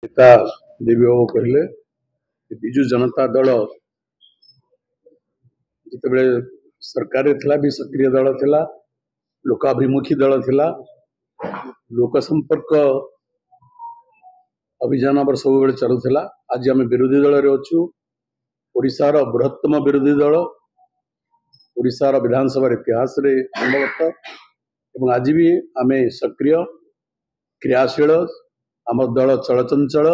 नेता देवी बाबू कहले विजु जनता दल जिते सरकार थिला भी सक्रिय दल थिला, लोकाभिमुखी दल थिला, लोक संपर्क अभियान आम सब चलुला। आज आम विरोधी दल रे अच्छु। ओडिशार बृहत्तम विरोधी दल, ओडिशार विधानसभा इतिहास रे संभवतः आज भी आम सक्रिय क्रियाशील आम दल चलचंचल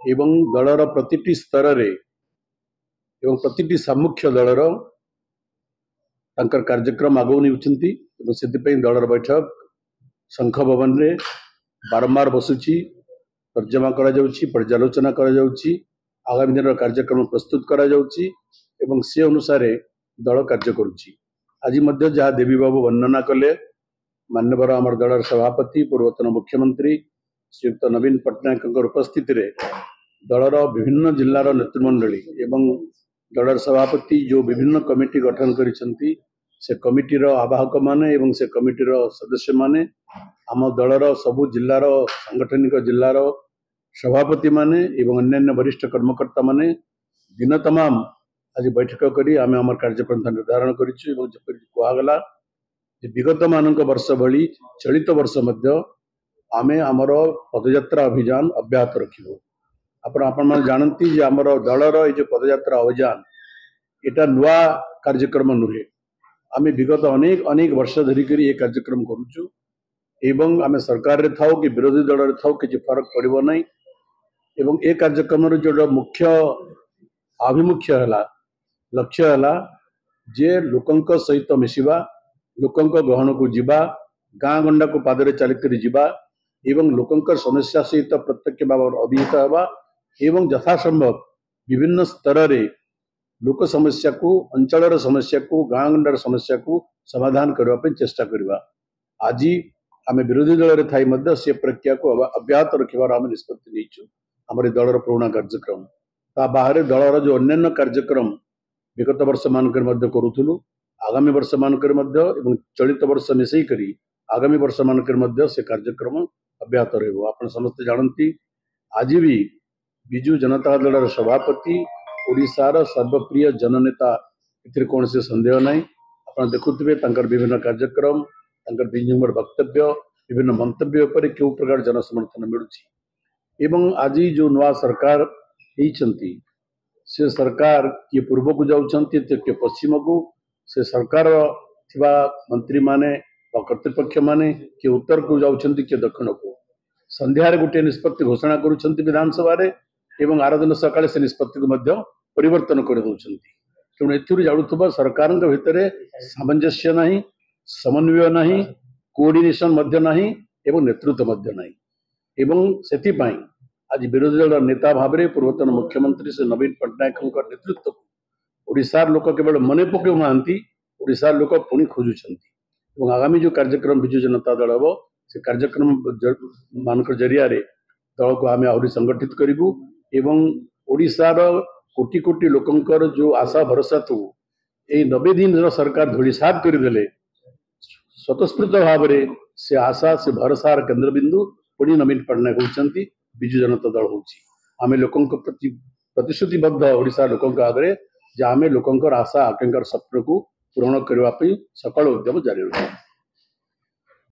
एवं दलर प्रतिटी स्तर रे एवं प्रतिटी सामुख्य दलर कार्यक्रम आगो नहीं से दलर बैठक शंख भवन रे बारंबार बसुची, तर्जमा करा जाउची, पर्यालोचना करा जाउची, आगामी दिन कार्यक्रम प्रस्तुत करा जाउची एवं से अनुसार दल कार्य करुची। आज मध्य जहाँ देवी बाबू वर्णना कले मान्यवर आमर दलर सभापति पूर्वतन मुख्यमंत्री श्रीयुक्त नवीन पट्टनायक उपस्थित रे दलर विभिन्न जिलार नेतृमंडली एवं दलर सभापति जो विभिन्न कमिटी गठन करिसंती से कमिटीर आवाहक माने एवं से कमिटीर सदस्य माने आम दलर सबु जिलार सांगठनिक जिलार सभापति माने एवं अन्यान्य वरिष्ठ कर्मकर्ता माने दिन तमाम आज बैठक करी आम आम कार्यपंथा निर्धारण करिछु एवं जपरि कुआगला जे विगत मानक वर्ष भली चलित वर्ष मध्य आमे आमर पदयात्रा अभियान अब्याहत रखिबो। आपण माने जानती जे आमर दलर ए जो पदयात्रा अभियान एटा नुआ कार्यक्रम नुहे। आमे विगत अनेक अनेक वर्ष धरिक ये कार्यक्रम करुचु एवं आमे सरकार रे थाओ कि विरोधी दल रे थाओ कि फरक पड़िबो नै एवं ए कार्यक्रम रे जो मुख्य आभिमुख्य हला लक्ष्य हला जे लोकंक सहित मिसिबा, लोकंक गहन को जीवा, गाँ गंडा को पादरे चलित जीवा एवं लोकंक समस्या सहित प्रत्यक्ष भाव अभिहित हवा एवं यथासंभव विभिन्न स्तर रे लोक समस्या को, अंचल समस्या को, गाँ गंडार समस्या को समाधान करने चेष्टा करवा। आज आम विरोधी दल रे थाई मध्य से प्रक्रिया को अब्याहत रखिबार आम निष्पत्ति नैछु। आमर दलर पुराणा कार्यक्रम ता बाहर दलर जो अन्य कार्यक्रम विगत वर्ष मानकर मध्य करूथुलु, आगामी वर्ष मानकर मध्य एवं चलित वर्ष मिसई करी आगामी वर्ष मानकर मध्य से कार्यक्रम अब्याहत रहबो। आपण समस्त जानती आज भी विजु जनता दलर सभापति ओडिशार सर्वप्रिय जननेता एथिरे कौन से संदेह नहीं। आप देखुथिबे विभिन्न कार्यक्रम विभिन्न वक्तव्य विभिन्न मंतव्य उपर क्यों प्रकार जन समर्थन मिलुची एवं आज जो नुआ सरकार होइचंती से सरकार किए पूर्व को जाउचंती तो किए पश्चिम को, से सरकार थिबा मंत्री माने कर्तृपक्ष माने किए उत्तर को जाउचंती किए दक्षिण को। संध्यारे गोटे निष्पत्ति घोषणा करुचंती विधानसभा रे एवं आर दिन सकाळे से निष्पत्ति को मध्य परिवर्तन कर दउचंती। तेणु एथुरु जाडुथबा सरकार भितर सामंजस्य नहीं, समन्वय नहीं, कोऑर्डिनेशन मध्य नहीं एवं नेतृत्व मध्य नहीं एवं सेथिपाई आज विरोधी दल नेता भाव में पूर्वतन मुख्यमंत्री श्री नवीन पट्टनायक नेतृत्व ओडिशार लोक केवल मन पकौ ना, ओडिशार लोक पुणी खोजुंट। आगामी जो कार्यक्रम विजु जनता दल हम से कार्यक्रम मानक जरिया दल को आम आहरी संगठित करूँ एवं ओडिशार कोटि कोटि लोकंकर जो आशा भरोसा थू ये 90 दिन सरकार धूलिसात करदे स्वतस्फूर्त भाव से आशा से भरोसार केन्द्रबिंदु पुणी नवीन पट्टनायक होती विजु जनता दल होची। आमे लोकंक प्रति प्रतिश्रुतिबद्ध ओडिशा लोकंक आगे जे आमे लोकंकर आशा आकांक्षार स्वप्न को पूरण करने सकल उद्यम जारी रखिबा।